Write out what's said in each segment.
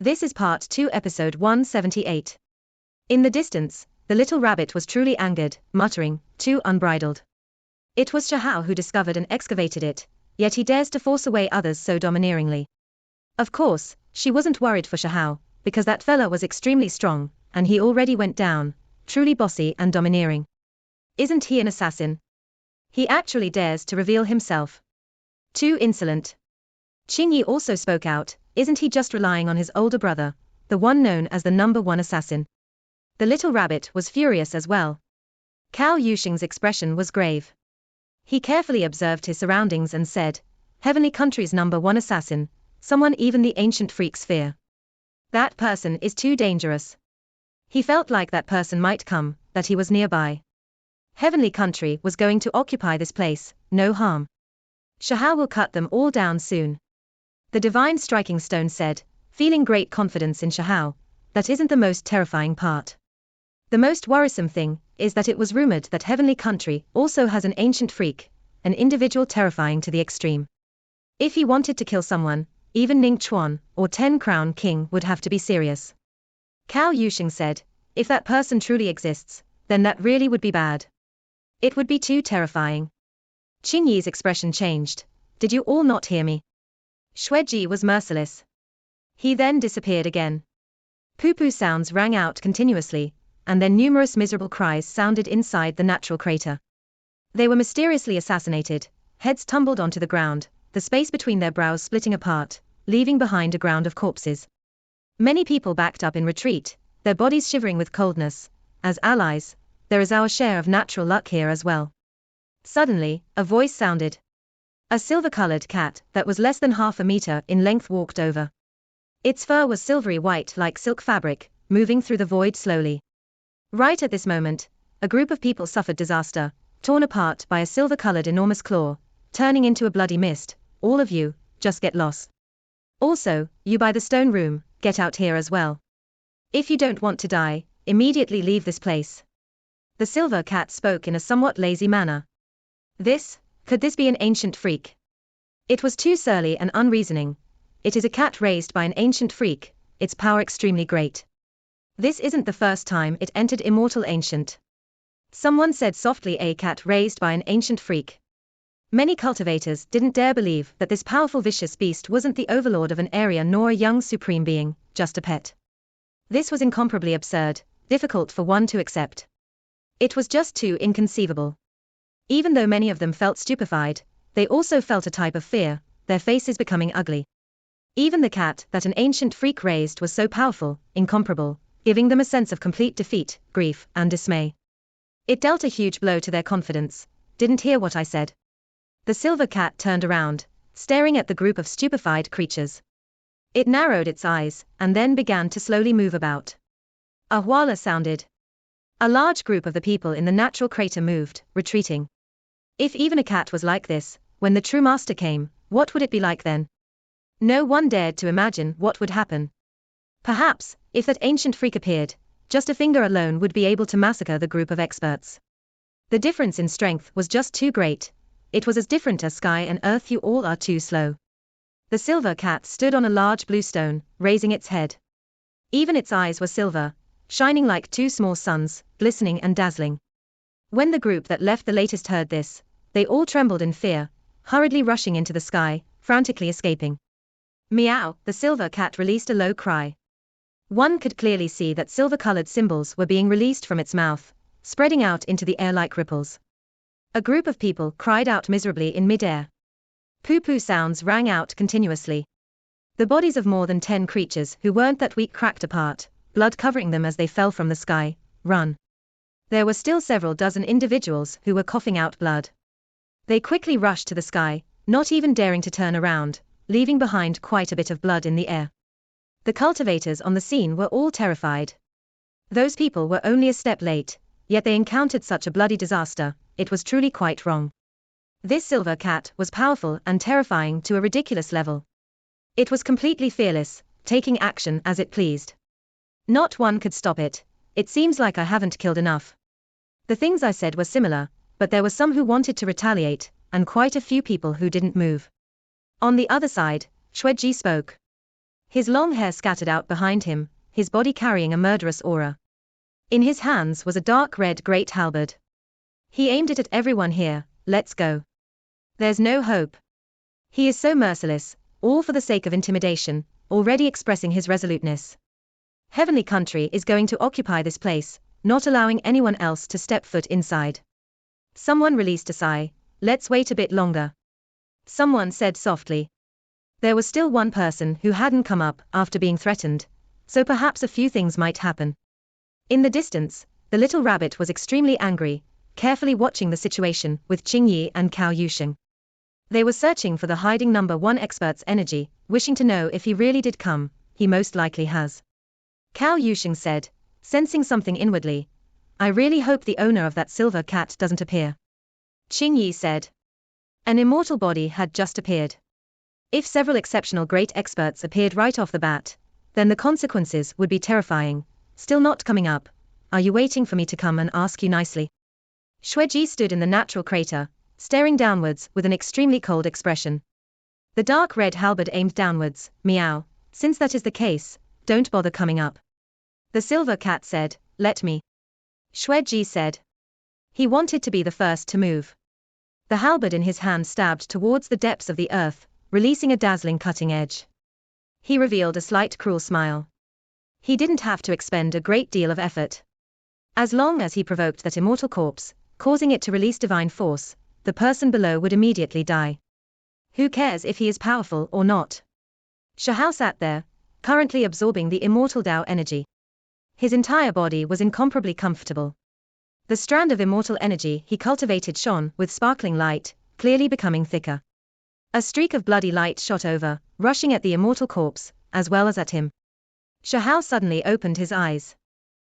This is part 2, episode 178. In the distance, the little rabbit was truly angered, muttering, too unbridled. It was Shahao who discovered and excavated it, yet he dares to force away others so domineeringly. Of course, she wasn't worried for Shahao, because that fella was extremely strong, and he already went down, truly bossy and domineering. Isn't he an assassin? He actually dares to reveal himself. Too insolent. Qingyi also spoke out, isn't he just relying on his older brother, the one known as the #1 assassin? The little rabbit was furious as well. Cao Yuxing's expression was grave. He carefully observed his surroundings and said, Heavenly Country's #1 assassin, someone even the ancient freaks fear. That person is too dangerous. He felt like that person might come, that he was nearby. Heavenly Country was going to occupy this place, no harm. Shahao will cut them all down soon. The divine striking stone said, feeling great confidence in Shahao. That isn't the most terrifying part. The most worrisome thing is that it was rumored that Heavenly Country also has an ancient freak, an individual terrifying to the extreme. If he wanted to kill someone, even Ning Chuan or 10 Crown King would have to be serious. Cao Yuxing said, if that person truly exists, then that really would be bad. It would be too terrifying. Qingyi's expression changed. Did you all not hear me? Xueji was merciless. He then disappeared again. Poo-poo sounds rang out continuously, and then numerous miserable cries sounded inside the natural crater. They were mysteriously assassinated, heads tumbled onto the ground, the space between their brows splitting apart, leaving behind a ground of corpses. Many people backed up in retreat, their bodies shivering with coldness. As allies, there is our share of natural luck here as well. Suddenly, a voice sounded. A silver-colored cat that was less than half a meter in length walked over. Its fur was silvery white like silk fabric, moving through the void slowly. Right at this moment, a group of people suffered disaster, torn apart by a silver-colored enormous claw, turning into a bloody mist. All of you, just get lost. Also, you by the stone room, get out here as well. If you don't want to die, immediately leave this place. The silver cat spoke in a somewhat lazy manner. Could this be an ancient freak? It was too surly and unreasoning. It is a cat raised by an ancient freak, its power extremely great. This isn't the first time it entered Immortal Ancient. Someone said softly, a cat raised by an ancient freak. Many cultivators didn't dare believe that this powerful vicious beast wasn't the overlord of an area nor a young supreme being, just a pet. This was incomparably absurd, difficult for one to accept. It was just too inconceivable. Even though many of them felt stupefied, they also felt a type of fear, their faces becoming ugly. Even the cat that an ancient freak raised was so powerful, incomparable, giving them a sense of complete defeat, grief, and dismay. It dealt a huge blow to their confidence. Didn't hear what I said. The silver cat turned around, staring at the group of stupefied creatures. It narrowed its eyes, and then began to slowly move about. A walla sounded. A large group of the people in the natural crater moved, retreating. If even a cat was like this, when the true master came, what would it be like then? No one dared to imagine what would happen. Perhaps, if that ancient freak appeared, just a finger alone would be able to massacre the group of experts. The difference in strength was just too great. It was as different as sky and earth. You all are too slow. The silver cat stood on a large blue stone, raising its head. Even its eyes were silver, shining like two small suns, glistening and dazzling. When the group that left the latest heard this, they all trembled in fear, hurriedly rushing into the sky, frantically escaping. Meow, the silver cat released a low cry. One could clearly see that silver-colored symbols were being released from its mouth, spreading out into the air like ripples. A group of people cried out miserably in mid-air. Poo-poo sounds rang out continuously. The bodies of more than 10 creatures who weren't that weak cracked apart, blood covering them as they fell from the sky. Run. There were still several dozen individuals who were coughing out blood. They quickly rushed to the sky, not even daring to turn around, leaving behind quite a bit of blood in the air. The cultivators on the scene were all terrified. Those people were only a step late, yet they encountered such a bloody disaster. It was truly quite wrong. This silver cat was powerful and terrifying to a ridiculous level. It was completely fearless, taking action as it pleased. Not one could stop it. It seems like I haven't killed enough. The things I said were similar, but there were some who wanted to retaliate, and quite a few people who didn't move. On the other side, Xueji spoke. His long hair scattered out behind him, his body carrying a murderous aura. In his hands was a dark red great halberd. He aimed it at everyone here. Let's go. There's no hope. He is so merciless, all for the sake of intimidation, already expressing his resoluteness. Heavenly Country is going to occupy this place, not allowing anyone else to step foot inside. Someone released a sigh. Let's wait a bit longer. Someone said softly. There was still one person who hadn't come up after being threatened, so perhaps a few things might happen. In the distance, the little rabbit was extremely angry, carefully watching the situation with Qingyi and Cao Yusheng. They were searching for the hiding number 1 expert's energy, wishing to know if he really did come. He most likely has. Cao Yusheng said, sensing something inwardly. I really hope the owner of that silver cat doesn't appear. Qingyi said. An immortal body had just appeared. If several exceptional great experts appeared right off the bat, then the consequences would be terrifying. Still not coming up. Are you waiting for me to come and ask you nicely? Xueji stood in the natural crater, staring downwards with an extremely cold expression. The dark red halberd aimed downwards. Meow. Since that is the case, don't bother coming up. The silver cat said, let me. Xueji said. He wanted to be the first to move. The halberd in his hand stabbed towards the depths of the earth, releasing a dazzling cutting edge. He revealed a slight cruel smile. He didn't have to expend a great deal of effort. As long as he provoked that immortal corpse, causing it to release divine force, the person below would immediately die. Who cares if he is powerful or not? Shahao sat there, currently absorbing the immortal Tao energy. His entire body was incomparably comfortable. The strand of immortal energy he cultivated shone with sparkling light, clearly becoming thicker. A streak of bloody light shot over, rushing at the immortal corpse, as well as at him. Shahao suddenly opened his eyes.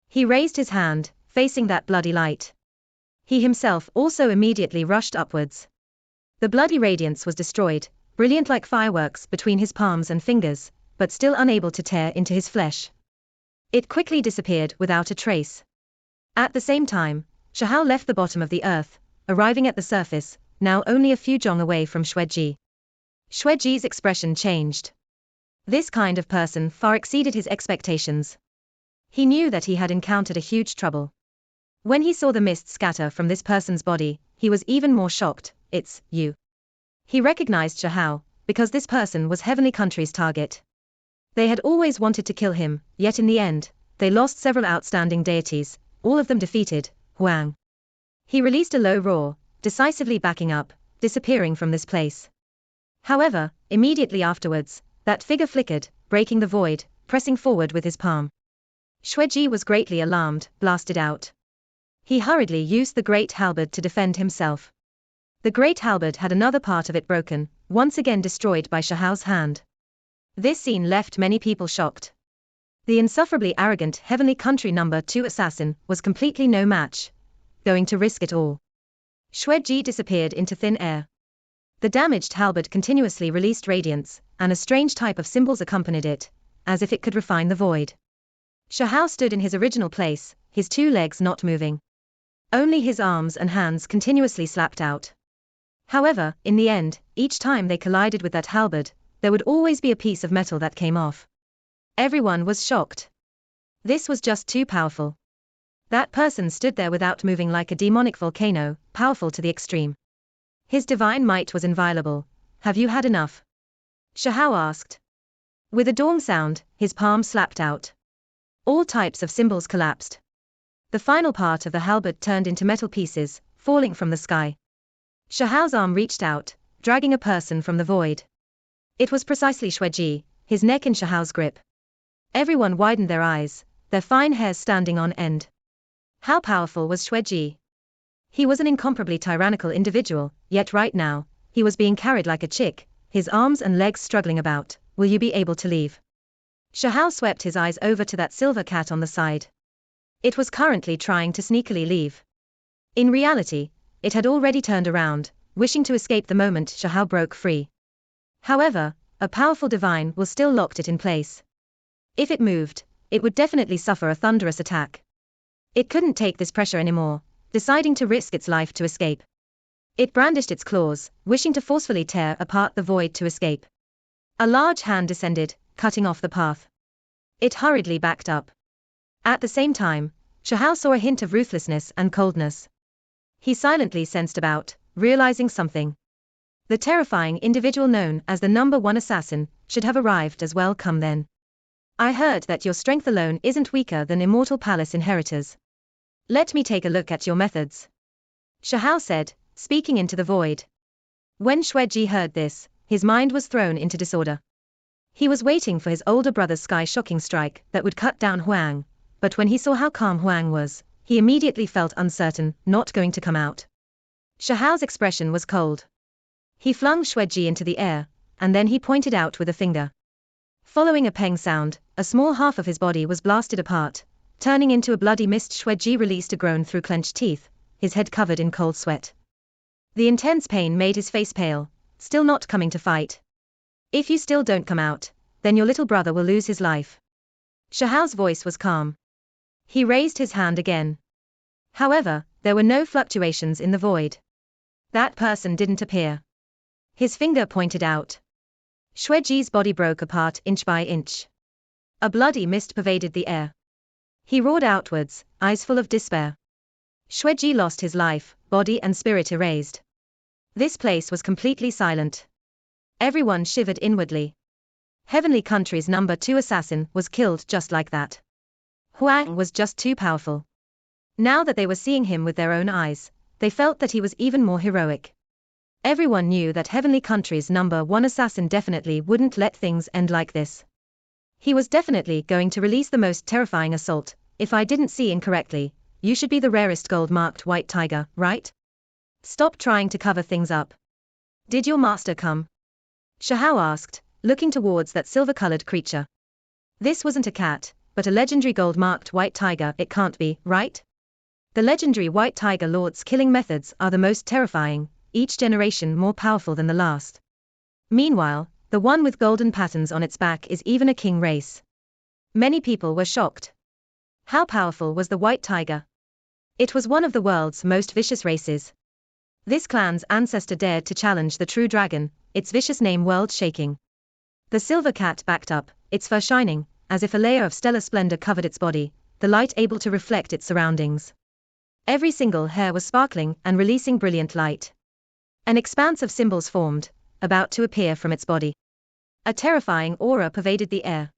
He raised his hand, facing that bloody light. He himself also immediately rushed upwards. The bloody radiance was destroyed, brilliant like fireworks between his palms and fingers, but still unable to tear into his flesh. It quickly disappeared without a trace. At the same time, Shahao left the bottom of the earth, arriving at the surface, now only a few zhong away from Xueji. Xueji's expression changed. This kind of person far exceeded his expectations. He knew that he had encountered a huge trouble. When he saw the mist scatter from this person's body, he was even more shocked. It's you. He recognized Shahao, because this person was Heavenly Country's target. They had always wanted to kill him, yet in the end, they lost several outstanding deities, all of them defeated. Huang. He released a low roar, decisively backing up, disappearing from this place. However, immediately afterwards, that figure flickered, breaking the void, pressing forward with his palm. Xueji was greatly alarmed, blasted out. He hurriedly used the great halberd to defend himself. The great halberd had another part of it broken, once again destroyed by Shahao's hand. This scene left many people shocked. The insufferably arrogant Heavenly Country number 2 assassin was completely no match. Going to risk it all. Xueji disappeared into thin air. The damaged halberd continuously released radiance, and a strange type of symbols accompanied it, as if it could refine the void. Shahao stood in his original place, his 2 legs not moving. Only his arms and hands continuously slapped out. However, in the end, each time they collided with that halberd, there would always be a piece of metal that came off. Everyone was shocked. This was just too powerful. That person stood there without moving like a demonic volcano, powerful to the extreme. His divine might was inviolable. Have you had enough? Shahao asked. With a dong sound, his palm slapped out. All types of symbols collapsed. The final part of the halberd turned into metal pieces, falling from the sky. Shahao's arm reached out, dragging a person from the void. It was precisely Xueji, his neck in Shahao's grip. Everyone widened their eyes, their fine hairs standing on end. How powerful was Xueji? He was an incomparably tyrannical individual, yet right now, he was being carried like a chick, his arms and legs struggling about. Will you be able to leave? Shahao swept his eyes over to that silver cat on the side. It was currently trying to sneakily leave. In reality, it had already turned around, wishing to escape the moment Shahao broke free. However, a powerful divine will still locked it in place. If it moved, it would definitely suffer a thunderous attack. It couldn't take this pressure anymore, deciding to risk its life to escape. It brandished its claws, wishing to forcefully tear apart the void to escape. A large hand descended, cutting off the path. It hurriedly backed up. At the same time, Shahao saw a hint of ruthlessness and coldness. He silently sensed about, realizing something. The terrifying individual known as the #1 assassin should have arrived as well. Come then. I heard that your strength alone isn't weaker than immortal palace inheritors. Let me take a look at your methods. Shahao said, speaking into the void. When Xueji heard this, his mind was thrown into disorder. He was waiting for his older brother's sky-shocking strike that would cut down Huang, but when he saw how calm Huang was, he immediately felt uncertain, not going to come out. Shahao's expression was cold. He flung Xueji into the air, and then he pointed out with a finger. Following a peng sound, a small half of his body was blasted apart, turning into a bloody mist. Xueji released a groan through clenched teeth, his head covered in cold sweat. The intense pain made his face pale, still not coming to fight. If you still don't come out, then your little brother will lose his life. Shahao's voice was calm. He raised his hand again. However, there were no fluctuations in the void. That person didn't appear. His finger pointed out. Xueji's body broke apart inch by inch. A bloody mist pervaded the air. He roared outwards, eyes full of despair. Xueji lost his life, body and spirit erased. This place was completely silent. Everyone shivered inwardly. Heavenly Country's #2 assassin was killed just like that. Huang was just too powerful. Now that they were seeing him with their own eyes, they felt that he was even more heroic. Everyone knew that Heavenly Country's #1 assassin definitely wouldn't let things end like this. He was definitely going to release the most terrifying assault. If I didn't see incorrectly, you should be the rarest gold-marked white tiger, right? Stop trying to cover things up. Did your master come? Shahao asked, looking towards that silver-colored creature. This wasn't a cat, but a legendary gold-marked white tiger. It can't be, right? The legendary white tiger lord's killing methods are the most terrifying, each generation more powerful than the last. Meanwhile, the one with golden patterns on its back is even a king race. Many people were shocked. How powerful was the white tiger? It was one of the world's most vicious races. This clan's ancestor dared to challenge the true dragon, its vicious name world-shaking. The silver cat backed up, its fur shining, as if a layer of stellar splendor covered its body, the light able to reflect its surroundings. Every single hair was sparkling and releasing brilliant light. An expanse of symbols formed, about to appear from its body. A terrifying aura pervaded the air.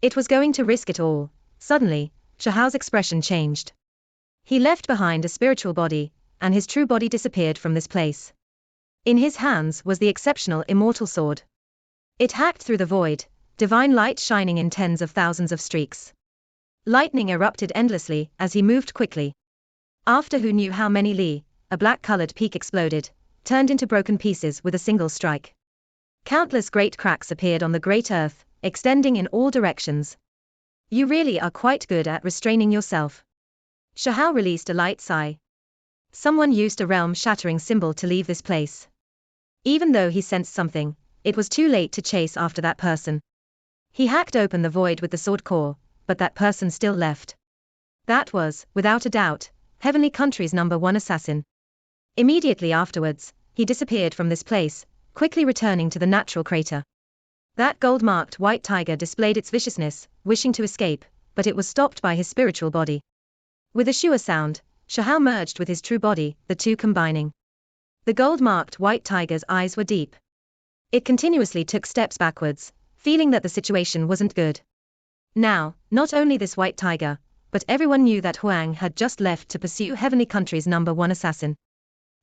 It was going to risk it all. Suddenly, Shahao's expression changed. He left behind a spiritual body, and his true body disappeared from this place. In his hands was the exceptional immortal sword. It hacked through the void, divine light shining in tens of thousands of streaks. Lightning erupted endlessly as he moved quickly. After who knew how many li, a black-colored peak exploded, turned into broken pieces with a single strike. Countless great cracks appeared on the great earth, extending in all directions. You really are quite good at restraining yourself. Shahao released a light sigh. Someone used a realm-shattering symbol to leave this place. Even though he sensed something, it was too late to chase after that person. He hacked open the void with the sword core, but that person still left. That was, without a doubt, Heavenly Country's #1 assassin. Immediately afterwards, he disappeared from this place, quickly returning to the natural crater. That gold-marked white tiger displayed its viciousness, wishing to escape, but it was stopped by his spiritual body. With a shua sound, Shahao merged with his true body, the two combining. The gold-marked white tiger's eyes were deep. It continuously took steps backwards, feeling that the situation wasn't good. Now, not only this white tiger, but everyone knew that Huang had just left to pursue Heavenly Country's #1 assassin.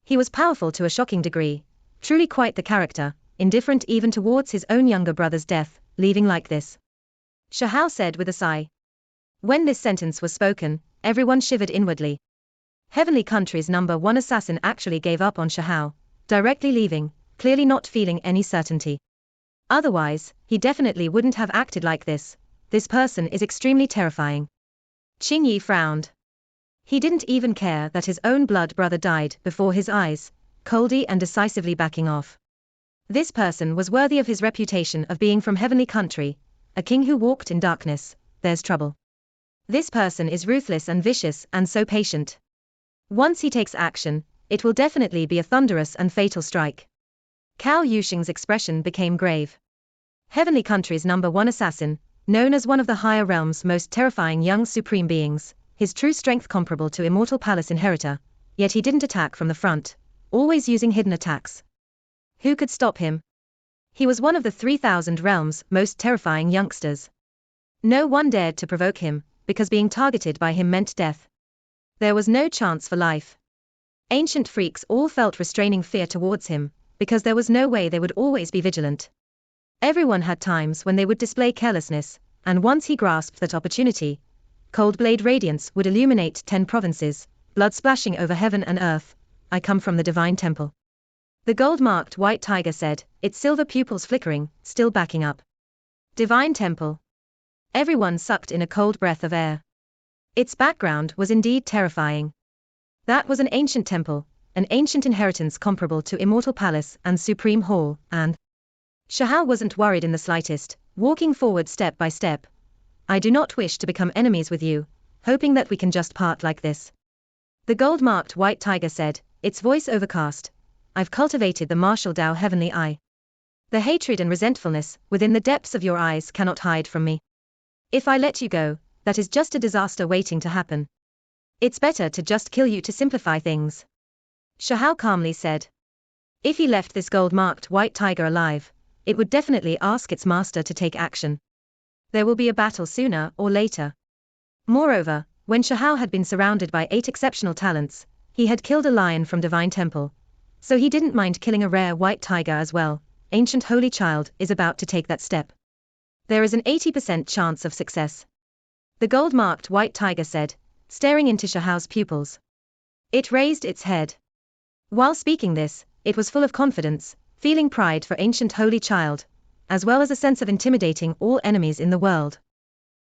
He was powerful to a shocking degree, truly quite the character, indifferent even towards his own younger brother's death, leaving like this. Shahao said with a sigh. When this sentence was spoken, everyone shivered inwardly. Heavenly Country's #1 assassin actually gave up on Shahao, directly leaving, clearly not feeling any certainty. Otherwise, he definitely wouldn't have acted like this. This person is extremely terrifying. Qingyi frowned. He didn't even care that his own blood brother died before his eyes, coldly and decisively backing off. This person was worthy of his reputation of being from Heavenly Country, a king who walked in darkness. There's trouble. This person is ruthless and vicious and so patient. Once he takes action, it will definitely be a thunderous and fatal strike. Cao Yushing's expression became grave. Heavenly Country's #1 assassin, known as one of the higher realm's most terrifying young supreme beings, his true strength comparable to immortal palace inheritor, yet he didn't attack from the front, always using hidden attacks. Who could stop him? He was one of the 3,000 realms' most terrifying youngsters. No one dared to provoke him, because being targeted by him meant death. There was no chance for life. Ancient freaks all felt restraining fear towards him, because there was no way they would always be vigilant. Everyone had times when they would display carelessness, and once he grasped that opportunity, cold blade radiance would illuminate 10 provinces, blood splashing over heaven and earth. I come from the divine temple. The gold-marked white tiger said, its silver pupils flickering, still backing up. Divine temple. Everyone sucked in a cold breath of air. Its background was indeed terrifying. That was an ancient temple, an ancient inheritance comparable to immortal palace and supreme hall, and Shahal wasn't worried in the slightest, walking forward step by step. I do not wish to become enemies with you, hoping that we can just part like this. The gold-marked white tiger said, its voice overcast. I've cultivated the martial Tao heavenly eye. The hatred and resentfulness within the depths of your eyes cannot hide from me. If I let you go, that is just a disaster waiting to happen. It's better to just kill you to simplify things. Shahal calmly said. If he left this gold-marked white tiger alive, it would definitely ask its master to take action. There will be a battle sooner or later. Moreover, when Shahal had been surrounded by 8 exceptional talents, he had killed a lion from Divine Temple. So he didn't mind killing a rare white tiger as well. Ancient Holy Child is about to take that step. There is an 80% chance of success. The gold-marked white tiger said, staring into Shahal's pupils. It raised its head. While speaking this, it was full of confidence, feeling pride for Ancient Holy Child, as well as a sense of intimidating all enemies in the world.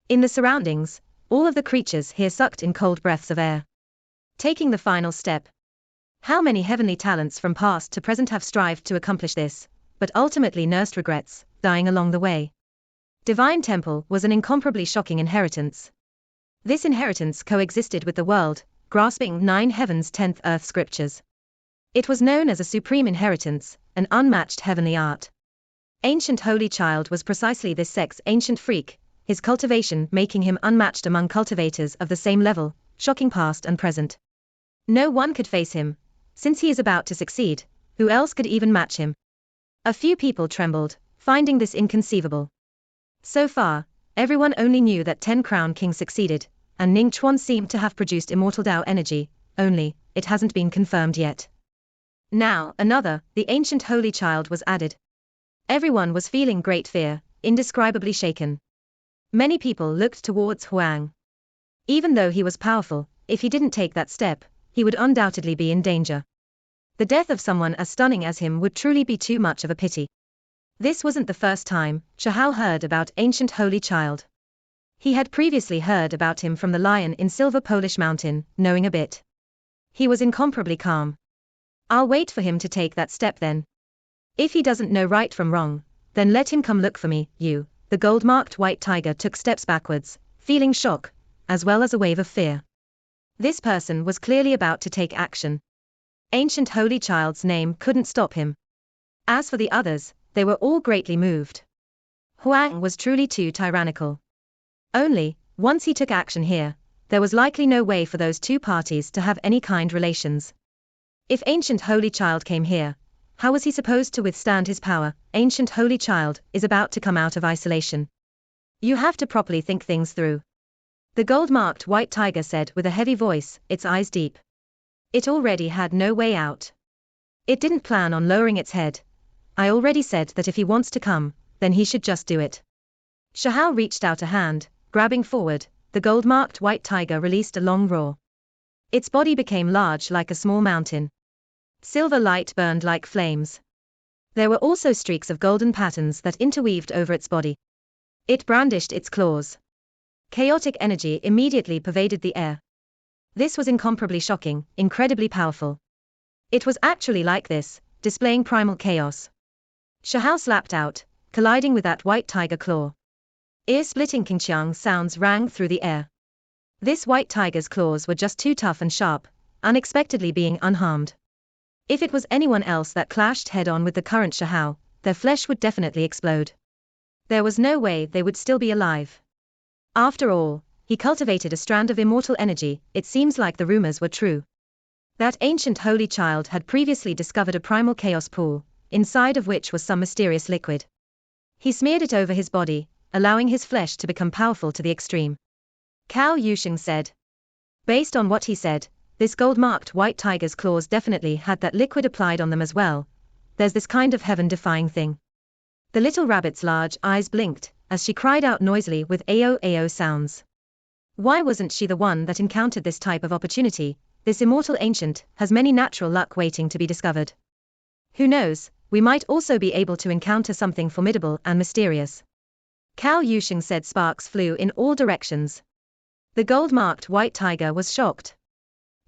In the surroundings, all of the creatures here sucked in cold breaths of air. Taking the final step. How many heavenly talents from past to present have strived to accomplish this, but ultimately nursed regrets, dying along the way? Divine Temple was an incomparably shocking inheritance. This inheritance coexisted with the world, grasping 9 heavens 10th earth scriptures. It was known as a supreme inheritance, an unmatched heavenly art. Ancient Holy Child was precisely this sex ancient freak, his cultivation making him unmatched among cultivators of the same level, shocking past and present. No one could face him. Since he is about to succeed, who else could even match him? A few people trembled, finding this inconceivable. So far, everyone only knew that 10 Crown King succeeded, and Ning Chuan seemed to have produced immortal Tao energy, only, it hasn't been confirmed yet. Now, another, the Ancient Holy Child was added. Everyone was feeling great fear, indescribably shaken. Many people looked towards Huang. Even though he was powerful, if he didn't take that step, he would undoubtedly be in danger. The death of someone as stunning as him would truly be too much of a pity. This wasn't the first time Shahal heard about Ancient Holy Child. He had previously heard about him from the lion in Silver Polish Mountain, knowing a bit. He was incomparably calm. I'll wait for him to take that step then. If he doesn't know right from wrong, then let him come look for me, you. The gold-marked white tiger took steps backwards, feeling shock, as well as a wave of fear. This person was clearly about to take action. Ancient Holy Child's name couldn't stop him. As for the others, they were all greatly moved. Huang was truly too tyrannical. Only, once he took action here, there was likely no way for those two parties to have any kind relations. If Ancient Holy Child came here, how was he supposed to withstand his power? Ancient Holy Child is about to come out of isolation. You have to properly think things through. The gold-marked white tiger said with a heavy voice, its eyes deep. It already had no way out. It didn't plan on lowering its head. I already said that if he wants to come, then he should just do it. Shahal reached out a hand, grabbing forward. The gold-marked white tiger released a long roar. Its body became large like a small mountain. Silver light burned like flames. There were also streaks of golden patterns that interweaved over its body. It brandished its claws. Chaotic energy immediately pervaded the air. This was incomparably shocking, incredibly powerful. It was actually like this, displaying primal chaos. Shahal slapped out, colliding with that white tiger claw. Ear-splitting king-chiang sounds rang through the air. This white tiger's claws were just too tough and sharp, unexpectedly being unharmed. If it was anyone else that clashed head-on with the current Shahal, their flesh would definitely explode. There was no way they would still be alive. After all, he cultivated a strand of immortal energy. It seems like the rumors were true. That ancient holy child had previously discovered a primal chaos pool, inside of which was some mysterious liquid. He smeared it over his body, allowing his flesh to become powerful to the extreme. Cao Yusheng said. Based on what he said, this gold-marked white tiger's claws definitely had that liquid applied on them as well. There's this kind of heaven-defying thing. The little rabbit's large eyes blinked, as she cried out noisily with AO sounds. Why wasn't she the one that encountered this type of opportunity? This immortal ancient has many natural luck waiting to be discovered. Who knows, we might also be able to encounter something formidable and mysterious. Cao Yusheng said. Sparks flew in all directions. The gold-marked white tiger was shocked.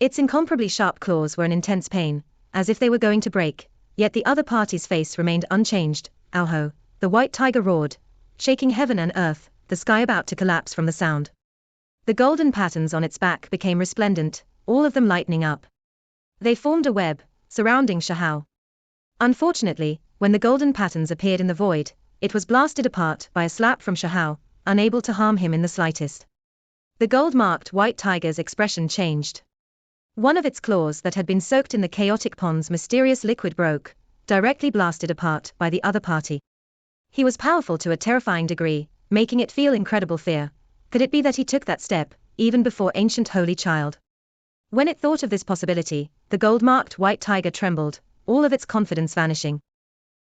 Its incomparably sharp claws were an intense pain, as if they were going to break, yet the other party's face remained unchanged. Ow-ho, the white tiger roared, shaking heaven and earth, the sky about to collapse from the sound. The golden patterns on its back became resplendent, all of them lightening up. They formed a web, surrounding Shahao. Unfortunately, when the golden patterns appeared in the void, it was blasted apart by a slap from Shahao, unable to harm him in the slightest. The gold-marked white tiger's expression changed. One of its claws that had been soaked in the chaotic pond's mysterious liquid broke, directly blasted apart by the other party. He was powerful to a terrifying degree, making it feel incredible fear. Could it be that he took that step, even before ancient holy child? When it thought of this possibility, the gold-marked white tiger trembled, all of its confidence vanishing.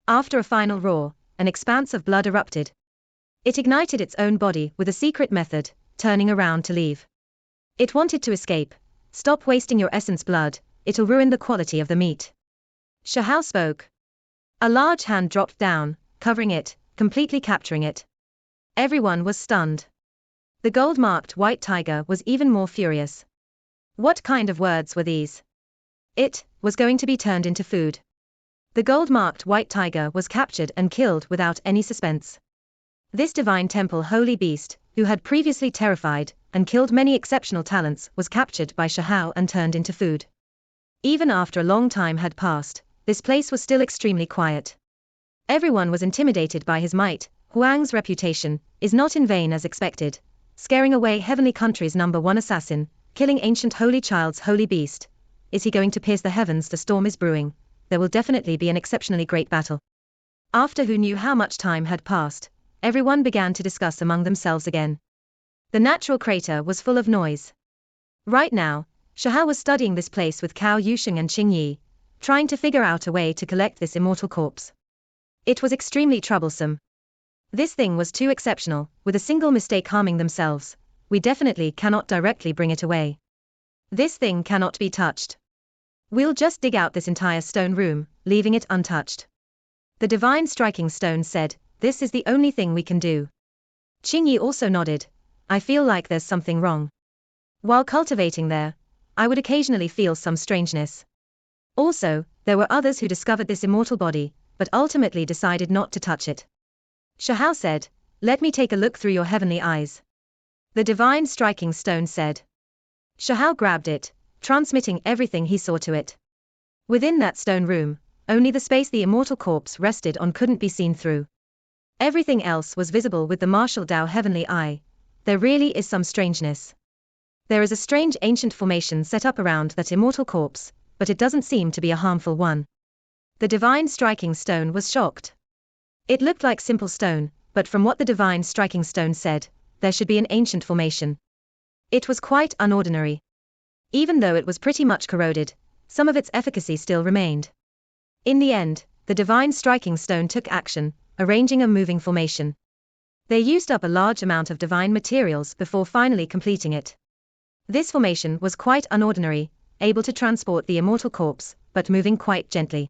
After a final roar, an expanse of blood erupted. It ignited its own body with a secret method, turning around to leave. It wanted to escape. Stop wasting your essence blood, it'll ruin the quality of the meat. Shahao spoke. A large hand dropped down, covering it, completely capturing it. Everyone was stunned. The gold-marked white tiger was even more furious. What kind of words were these? It was going to be turned into food. The gold-marked white tiger was captured and killed without any suspense. This divine temple holy beast, who had previously terrified and killed many exceptional talents, was captured by Shahao and turned into food. Even after a long time had passed, this place was still extremely quiet. Everyone was intimidated by his might. Huang's reputation is not in vain as expected, scaring away heavenly country's #1 assassin, killing ancient holy child's holy beast. Is he going to pierce the heavens? The storm is brewing. There will definitely be an exceptionally great battle. After who knew how much time had passed, everyone began to discuss among themselves again. The natural crater was full of noise. Right now, Shahao was studying this place with Cao Yusheng and Qing Yi, trying to figure out a way to collect this immortal corpse. It was extremely troublesome. This thing was too exceptional, with a single mistake harming themselves. We definitely cannot directly bring it away. This thing cannot be touched. We'll just dig out this entire stone room, leaving it untouched. The divine striking stone said, this is the only thing we can do. Qing Yi also nodded. I feel like there's something wrong. While cultivating there, I would occasionally feel some strangeness. Also, there were others who discovered this immortal body, but ultimately decided not to touch it. Shahao said, let me take a look through your heavenly eyes. The divine striking stone said. Shahao grabbed it, transmitting everything he saw to it. Within that stone room, only the space the immortal corpse rested on couldn't be seen through. Everything else was visible with the martial Dao heavenly eye. There really is some strangeness. There is a strange ancient formation set up around that immortal corpse, but it doesn't seem to be a harmful one. The divine striking stone was shocked. It looked like simple stone, but from what the divine striking stone said, there should be an ancient formation. It was quite unordinary. Even though it was pretty much corroded, some of its efficacy still remained. In the end, the divine striking stone took action, arranging a moving formation. They used up a large amount of divine materials before finally completing it. This formation was quite unordinary, able to transport the immortal corpse, but moving quite gently.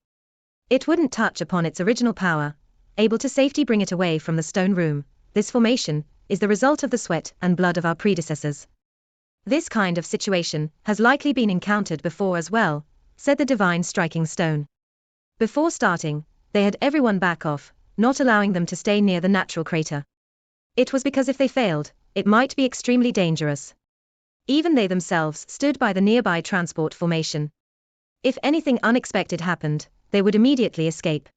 It wouldn't touch upon its original power, able to safely bring it away from the stone room. This formation is the result of the sweat and blood of our predecessors. This kind of situation has likely been encountered before as well, said the divine striking stone. Before starting, they had everyone back off, not allowing them to stay near the natural crater. It was because if they failed, it might be extremely dangerous. Even they themselves stood by the nearby transport formation. If anything unexpected happened, they would immediately escape.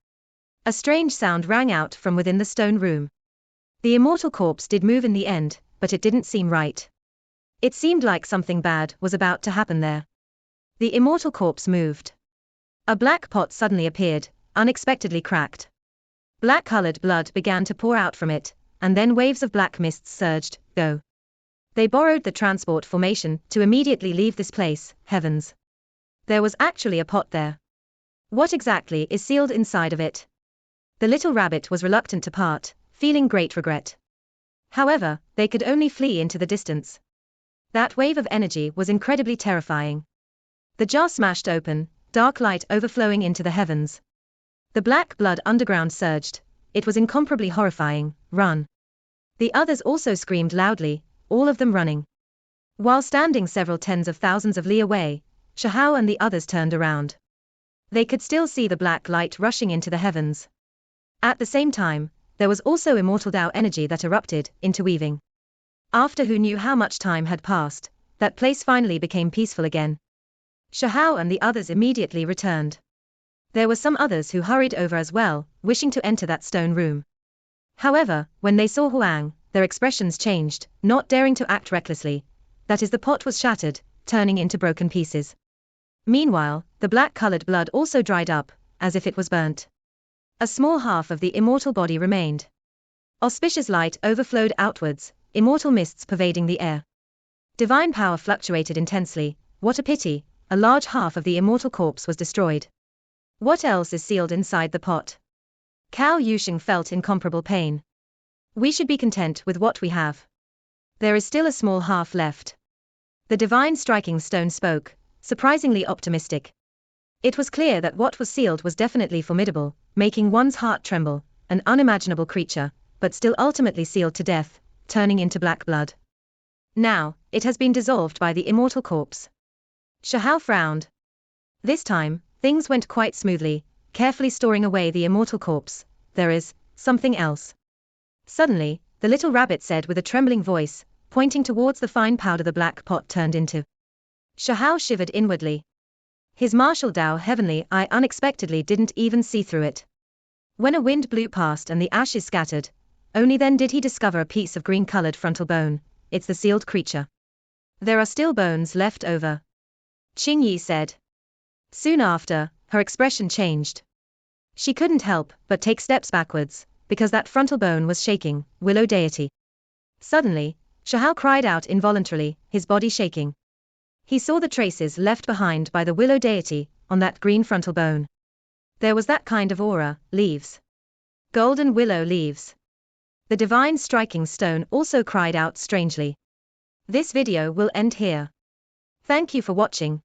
A strange sound rang out from within the stone room. The immortal corpse did move in the end, but it didn't seem right. It seemed like something bad was about to happen there. The immortal corpse moved. A black pot suddenly appeared, unexpectedly cracked. Black-colored blood began to pour out from it, and then waves of black mists surged. Go. They borrowed the transport formation to immediately leave this place. Heavens. There was actually a pot there. What exactly is sealed inside of it? The little rabbit was reluctant to part, feeling great regret. However, they could only flee into the distance. That wave of energy was incredibly terrifying. The jar smashed open, dark light overflowing into the heavens. The black blood underground surged. It was incomparably horrifying. Run. The others also screamed loudly, all of them running. While standing several tens of thousands of li away, Shahao and the others turned around. They could still see the black light rushing into the heavens. At the same time, there was also immortal Tao energy that erupted, interweaving. After who knew how much time had passed, that place finally became peaceful again. Shahao and the others immediately returned. There were some others who hurried over as well, wishing to enter that stone room. However, when they saw Huang, their expressions changed, not daring to act recklessly. That is, the pot was shattered, turning into broken pieces. Meanwhile, the black-colored blood also dried up, as if it was burnt. A small half of the immortal body remained. Auspicious light overflowed outwards, immortal mists pervading the air. Divine power fluctuated intensely. What a pity, a large half of the immortal corpse was destroyed. What else is sealed inside the pot? Cao Yusheng felt incomparable pain. We should be content with what we have. There is still a small half left. The divine striking stone spoke, surprisingly optimistic. It was clear that what was sealed was definitely formidable, making one's heart tremble, an unimaginable creature, but still ultimately sealed to death, turning into black blood. Now, it has been dissolved by the immortal corpse. Shahao frowned. This time, things went quite smoothly, carefully storing away the immortal corpse. There is something else. Suddenly, the little rabbit said with a trembling voice, pointing towards the fine powder the black pot turned into. Shahao shivered inwardly. His martial Tao heavenly eye unexpectedly didn't even see through it. When a wind blew past and the ashes scattered, only then did he discover a piece of green-colored frontal bone. It's the sealed creature. There are still bones left over. Qing Yi said. Soon after, her expression changed. She couldn't help but take steps backwards, because that frontal bone was shaking. Willow deity. Suddenly, Shahao cried out involuntarily, his body shaking. He saw the traces left behind by the willow deity, on that green frontal bone. There was that kind of aura, leaves. Golden willow leaves. The divine striking stone also cried out strangely. This video will end here. Thank you for watching.